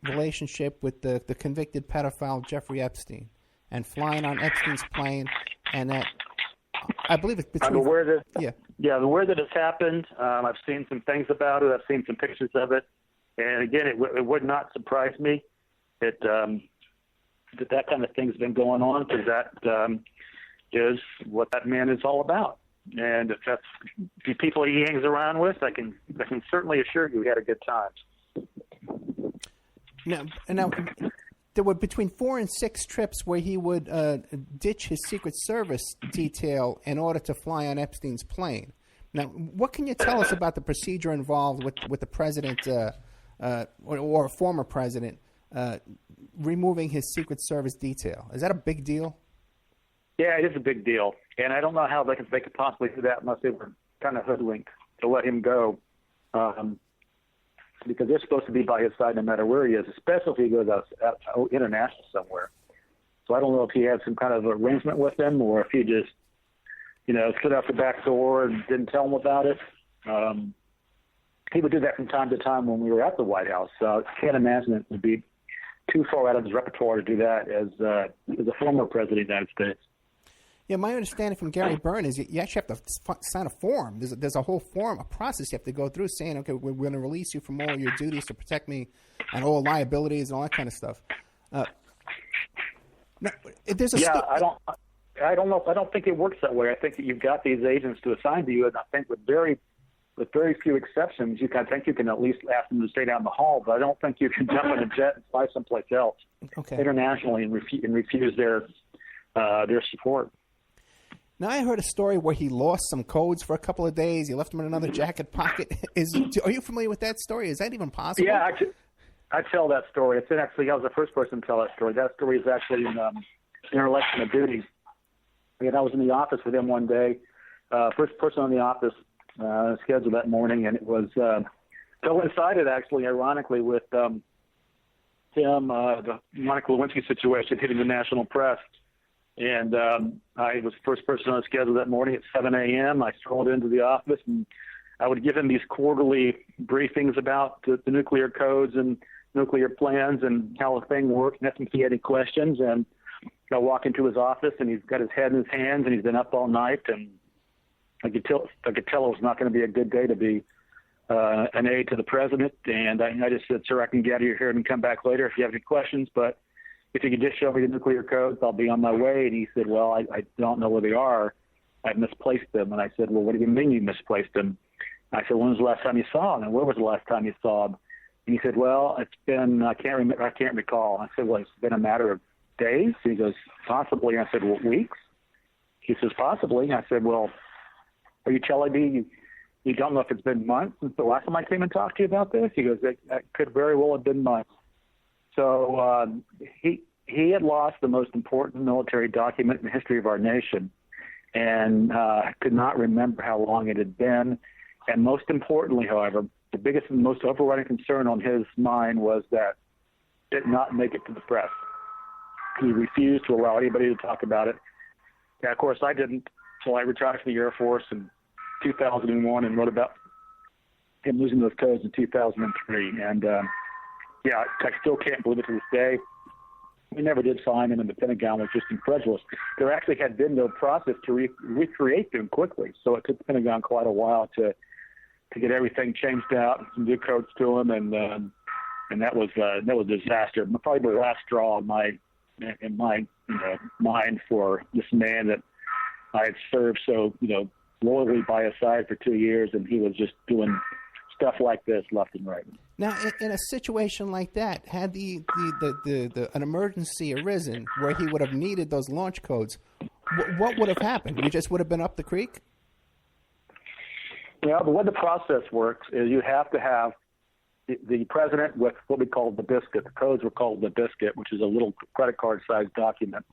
Speaker 2: relationship with the convicted pedophile Jeffrey Epstein and flying on Epstein's plane, and that I believe it's between...
Speaker 3: I'm aware that, I'm aware that it's happened. I've seen some things about it. I've seen some pictures of it. And again, it would not surprise me that that kind of thing's been going on, because that is what that man is all about. And if that's the people he hangs around with, I can certainly assure you he had a good time.
Speaker 2: Now, there were between 4 and 6 trips where he would ditch his Secret Service detail in order to fly on Epstein's plane. Now, what can you tell us about the procedure involved with the president or a former president removing his Secret Service detail? Is that a big deal?
Speaker 3: Yeah, it is a big deal, and I don't know how they could possibly do that unless they were kind of hoodwinked to let him go, because they're supposed to be by his side no matter where he is, especially if he goes out international somewhere. So I don't know if he had some kind of arrangement with them, or if he just, slid out the back door and didn't tell them about it. He would do that from time to time when we were at the White House. So I can't imagine it would be too far out of his repertoire to do that as a former president of the United States.
Speaker 2: Yeah, my understanding from Gary Byrne is you actually have to sign a form. There's a whole form, a process you have to go through saying, okay, we're going to release you from all your duties to protect me and all liabilities and all that kind of stuff. Now, there's a I don't know. I don't think it works that way. I think that you've got these agents to assign to you, and I think with very few exceptions, you can at least ask them to stay down the hall. But I don't think you can jump on a jet and fly someplace else internationally and refuse their support. Now, I heard a story where he lost some codes for a couple of days. He left them in another jacket pocket. Are you familiar with that story? Is that even possible?
Speaker 3: Yeah, I tell that story. I was the first person to tell that story. That story is actually in Dereliction of Duty. And I was in the office with him one day, first person in the office scheduled that morning, and it was coincided, actually, ironically, with the Monica Lewinsky situation hitting the national press. And I was the first person on the schedule that morning at 7 a.m. I strolled into the office, and I would give him these quarterly briefings about the nuclear codes and nuclear plans and how the thing worked, and ask him if he had any questions. And I walk into his office, and he's got his head in his hands, and he's been up all night. And I could tell it was not going to be a good day to be an aide to the president. And I just said, sir, I can get out of your hair and come back later if you have any questions, but if you could just show me the nuclear codes, I'll be on my way. And he said, well, I don't know where they are. I've misplaced them. And I said, well, what do you mean you misplaced them? I said, when was the last time you saw them? And where was the last time you saw them? And he said, well, it's been, I can't recall. I said, well, it's been a matter of days? And he goes, possibly. And I said, well, weeks? He says, possibly. And I said, well, are you telling me you don't know if it's been months since the last time I came and talked to you about this? He goes, that could very well have been months. So he had lost the most important military document in the history of our nation, and could not remember how long it had been. And most importantly, however, the biggest and most overriding concern on his mind was that it did not make it to the press. He refused to allow anybody to talk about it. And of course, I didn't until I retired from the Air Force in 2001 and wrote about him losing those codes in 2003. And yeah, I still can't believe it to this day. We never did find him, and the Pentagon was just incredulous. There actually had been no process to recreate them quickly, so it took the Pentagon quite a while to get everything changed out and some new codes to him, and that was a disaster. Probably the last straw in my mind for this man that I had served so loyally by his side for 2 years, and he was just doing stuff like this left and right.
Speaker 2: Now, in a situation like that, had an emergency arisen where he would have needed those launch codes, what would have happened? You just would have been up the creek?
Speaker 3: Yeah, the way the process works is you have to have the president with what we call the biscuit. The codes were called the biscuit, which is a little credit card-sized document.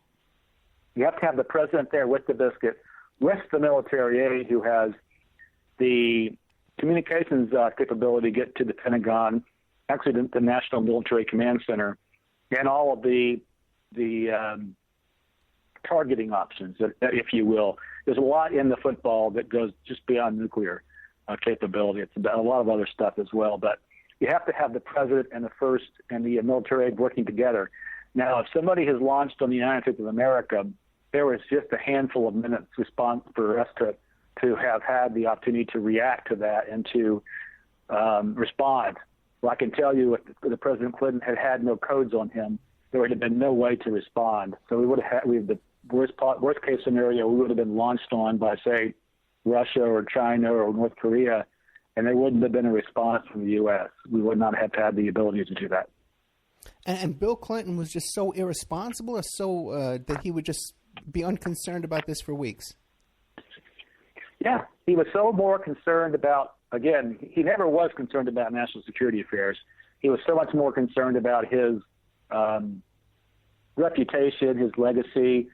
Speaker 3: You have to have the president there with the biscuit, with the military aide who has the communications capability to get to the Pentagon, actually the National Military Command Center, and all of the targeting options, if you will. There's a lot in the football that goes just beyond nuclear capability. It's about a lot of other stuff as well. But you have to have the president and the first and the military aide working together. Now, if somebody has launched on the United States of America, there was just a handful of minutes response for us to have had the opportunity to react to that and to respond. Well, I can tell you if the President Clinton had no codes on him, there would have been no way to respond. So we would have had the worst case scenario. We would have been launched on by, say, Russia or China or North Korea, and there wouldn't have been a response from the U.S. We would not have had the ability to do that.
Speaker 2: And Bill Clinton was just so irresponsible, or so that he would just be unconcerned about this for weeks.
Speaker 3: Yeah, he was so more concerned about. Again, he never was concerned about national security affairs. He was so much more concerned about his reputation, his legacy,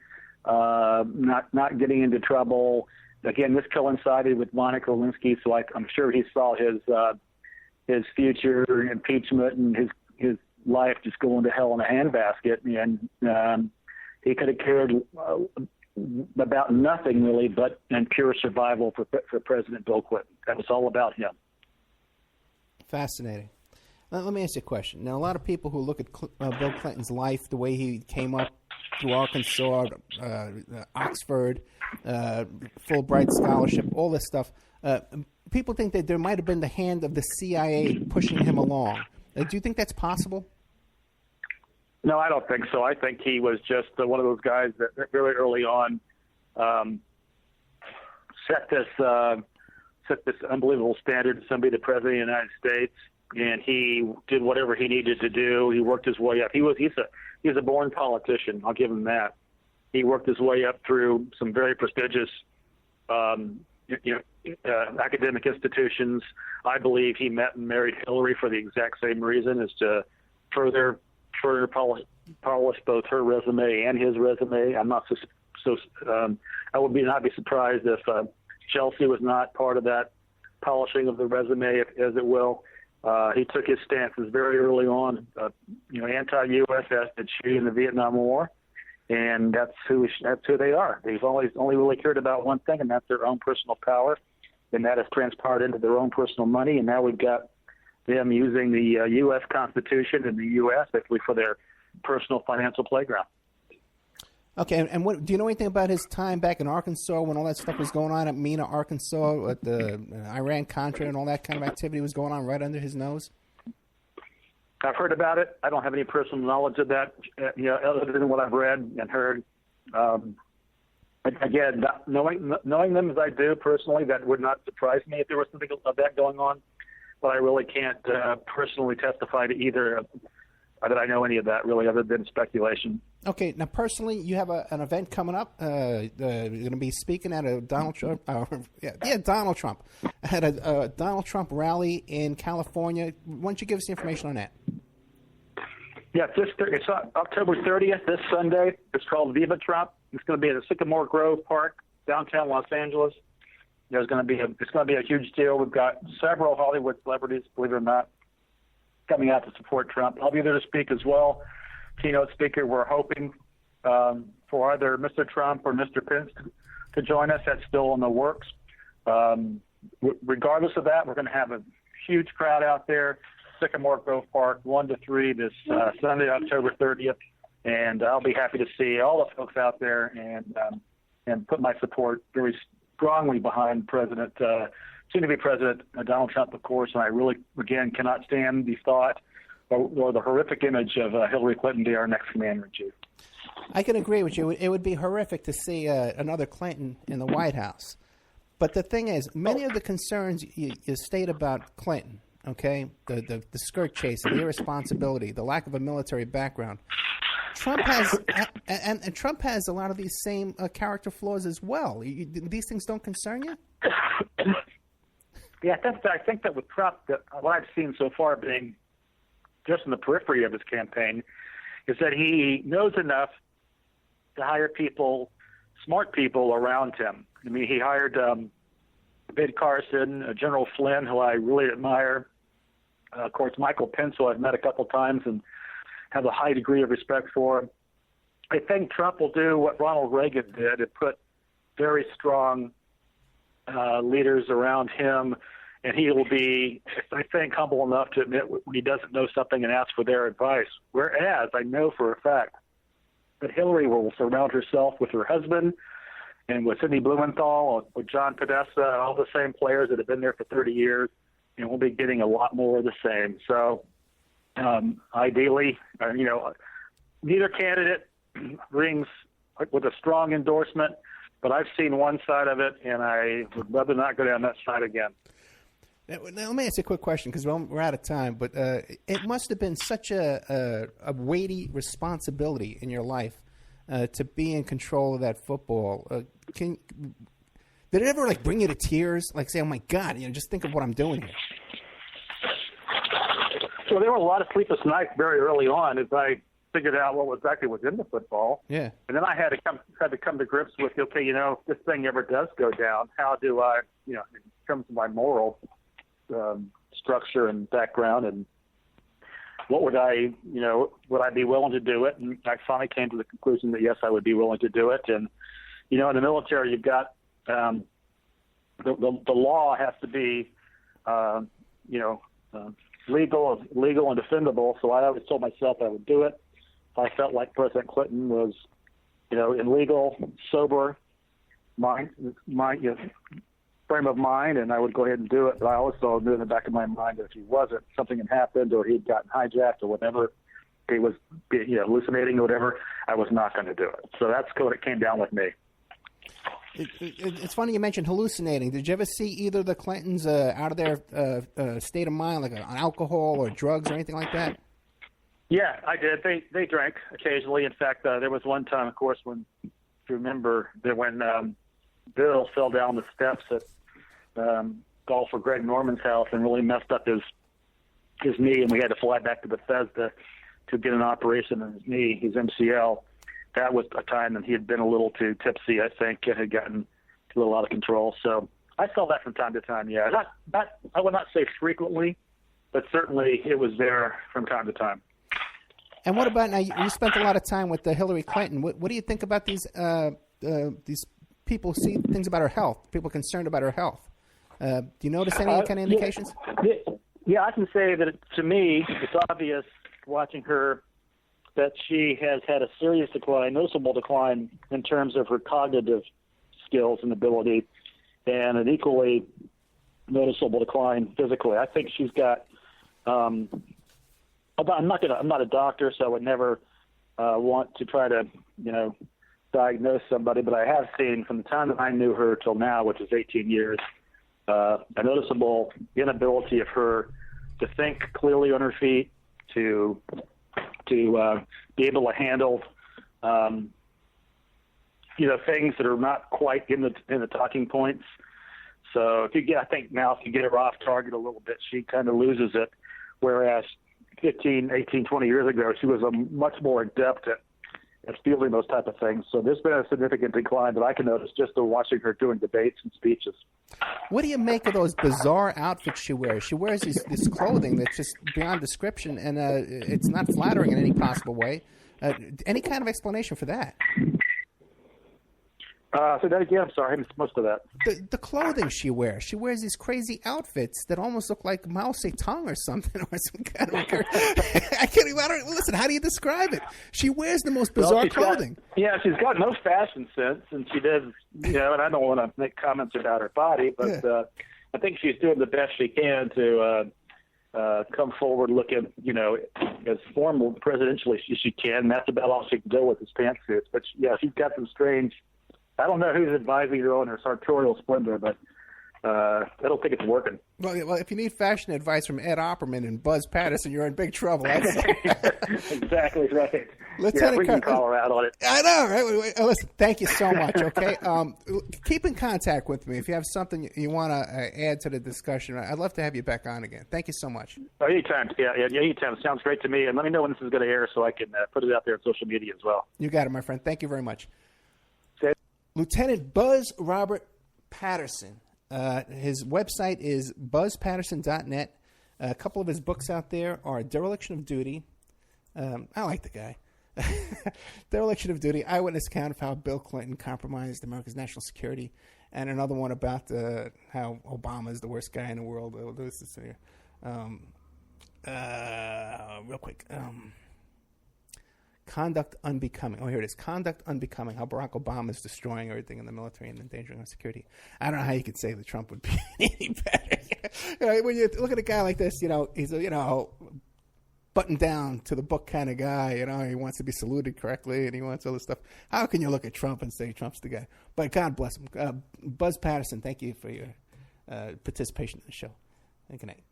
Speaker 3: not getting into trouble. Again, this coincided with Monica Lewinsky, so I'm sure he saw his future impeachment and his life just going to hell in a handbasket, and he could have cared about nothing really, but and pure survival for President Bill Clinton. That was all about him.
Speaker 2: Fascinating. Now, let me ask you a question. Now, a lot of people who look at Bill Clinton's life, the way he came up through Arkansas, Oxford, Fulbright scholarship, all this stuff, people think that there might have been the hand of the CIA pushing him along. Do you think that's possible?
Speaker 3: No, I don't think so. I think he was just one of those guys that very early on set this unbelievable standard to somebody, the President of the United States, and he did whatever he needed to do. He worked his way up. He's a born politician. I'll give him that. He worked his way up through some very prestigious academic institutions. I believe he met and married Hillary for the exact same reason, is to further polish both her resume and his resume. I'm not so I would not be surprised if Chelsea was not part of that polishing of the resume, as it will. He took his stances very early on, anti-U.S. as did she in the Vietnam War, and that's who they are. They've always only really cared about one thing, and that's their own personal power, and that has transpired into their own personal money. And now we've got them using the U.S. Constitution and the U.S. basically for their personal financial playground.
Speaker 2: Okay, and what do you know anything about his time back in Arkansas when all that stuff was going on at Mena, Arkansas, with the Iran-Contra and all that kind of activity was going on right under his nose?
Speaker 3: I've heard about it. I don't have any personal knowledge of that, other than what I've read and heard. Again, knowing them as I do personally, that would not surprise me if there was something of that going on. But I really can't personally testify to either that I know any of that, really, other than speculation.
Speaker 2: Okay, now personally, you have an event coming up. You're going to be speaking at a Donald Trump. Donald Trump at a Donald Trump rally in California. Why don't you give us the information on that?
Speaker 3: Yeah, it's October 30th, this Sunday. It's called Viva Trump. It's going to be at the Sycamore Grove Park, downtown Los Angeles. It's going to be a huge deal. We've got several Hollywood celebrities, believe it or not, coming out to support Trump. I'll be there to speak as well. Keynote speaker. We're hoping for either Mr. Trump or Mr. Pence to join us. That's still in the works. Regardless of that, we're going to have a huge crowd out there. Sycamore Grove Park, 1 to 3 this Sunday, October 30th, and I'll be happy to see all the folks out there and put my support very strongly behind soon-to-be President Donald Trump, of course. And I really, again, cannot stand the thought or the horrific image of Hillary Clinton be our next commander-in-chief.
Speaker 2: I can agree with you. It would be horrific to see another Clinton in the White House. But the thing is, many of the concerns you state about Clinton, okay, the skirt chasing, the irresponsibility, the lack of a military background, Trump has, and Trump has a lot of these same character flaws as well. These things don't concern you?
Speaker 3: Yeah, I think that with Trump, what I've seen so far being just in the periphery of his campaign, is that he knows enough to hire people, smart people around him. I mean, he hired Ben Carson, General Flynn, who I really admire. Of course, Michael Pence, who I've met a couple times, and have a high degree of respect for him. I think Trump will do what Ronald Reagan did and put very strong leaders around him, and he will be, I think, humble enough to admit when he doesn't know something and ask for their advice. Whereas I know for a fact that Hillary will surround herself with her husband and with Sidney Blumenthal, with John Podesta, all the same players that have been there for 30 years, and we'll be getting a lot more of the same. So ideally, neither candidate rings with a strong endorsement, but I've seen one side of it, and I would rather not go down that side again.
Speaker 2: Now let me ask you a quick question, because we're out of time, but it must have been such a weighty responsibility in your life to be in control of that football. Did it ever bring you to tears? Say, oh my God, just think of what I'm doing here.
Speaker 3: So there were a lot of sleepless nights very early on as I figured out what exactly was in the football.
Speaker 2: Yeah. And
Speaker 3: then I had to come to grips with, okay, if this thing ever does go down, how do I, in terms of my moral structure and background, and what would I be willing to do it? And I finally came to the conclusion that yes, I would be willing to do it. And in the military, you've got the law has to be legal and defendable. So I always told myself I would do it. If I felt like President Clinton was, in legal, sober frame of mind, and I would go ahead and do it. But I also knew in the back of my mind that if he wasn't, something had happened, or he'd gotten hijacked, or whatever, he was hallucinating or whatever, I was not going to do it. So that's what it came down with me.
Speaker 2: It's funny you mentioned hallucinating. Did you ever see either of the Clintons out of their state of mind, like on alcohol or drugs or anything like that?
Speaker 3: Yeah, I did. They drank occasionally. In fact, there was one time, of course, when, if you remember, that when Bill fell down the steps at golfer Greg Norman's house and really messed up his knee, and we had to fly back to Bethesda to get an operation on his knee, his MCL. That was a time that he had been a little too tipsy, I think, and had gotten a little out of control. So I saw that from time to time, yeah. Not I would not say frequently, but certainly it was there from time to time.
Speaker 2: And what about, now you spent a lot of time with Hillary Clinton. What do you think about these people who see things about her health, people concerned about her health? Do you notice any kind of indications?
Speaker 3: Yeah, I can say that to me, it's obvious watching her that she has had a serious decline, noticeable decline in terms of her cognitive skills and ability, and an equally noticeable decline physically. I think she's got. I'm not a doctor, so I would never want to try to diagnose somebody, but I have seen from the time that I knew her till now, which is 18 years, a noticeable inability of her to think clearly on her feet, to be able to handle, things that are not quite in the talking points. So I think now if you get her off target a little bit, she kind of loses it. Whereas 15, 18, 20 years ago, she was much more adept at fielding those type of things. So there's been a significant decline that I can notice just through watching her doing debates and speeches.
Speaker 2: What do you make of those bizarre outfits she wears? She wears this clothing that's just beyond description, and it's not flattering in any possible way. Any kind of explanation for that?
Speaker 3: So that again, I'm sorry, I missed most of that.
Speaker 2: The clothing she wears. She wears these crazy outfits that almost look like Mao Zedong or something, or some kind of. Listen, how do you describe it? She wears the most bizarre clothing.
Speaker 3: She's got no fashion sense, and she does. And I don't want to make comments about her body, but I think she's doing the best she can to come forward looking, as formal presidentially as she can. And that's about all she can do with his pantsuits. But she's got some strange. I don't know who's advising her on her sartorial splendor, but I don't think it's working.
Speaker 2: Well, if you need fashion advice from Ed Opperman and Buzz Patterson, you're in big trouble.
Speaker 3: Exactly right.
Speaker 2: Lieutenant
Speaker 3: we can call her out on it.
Speaker 2: I know, right? Listen, thank you so much, okay? Keep in contact with me. If you have something you want to add to the discussion, I'd love to have you back on again. Thank you so much.
Speaker 3: Anytime. Yeah, anytime. Sounds great to me. And let me know when this is going to air so I can put it out there on social media as well.
Speaker 2: You got it, my friend. Thank you very much. Lieutenant Buzz Robert Patterson. His website is buzzpatterson.net. A couple of his books out there are Dereliction of Duty, I like the guy. Dereliction of duty. Eyewitness account of how Bill Clinton compromised America's national security, and another one about how Obama is the worst guy in the world. Real quick. Conduct unbecoming. Oh, here it is. Conduct unbecoming. How Barack Obama is destroying everything in the military and endangering our security. I don't know how you could say that Trump would be any better. When you look at a guy like this, he's buttoned down to the book kind of guy. He wants to be saluted correctly and he wants all this stuff. How can you look at Trump and say Trump's the guy? But God bless him. Buzz Patterson, thank you for your participation in the show. Good night.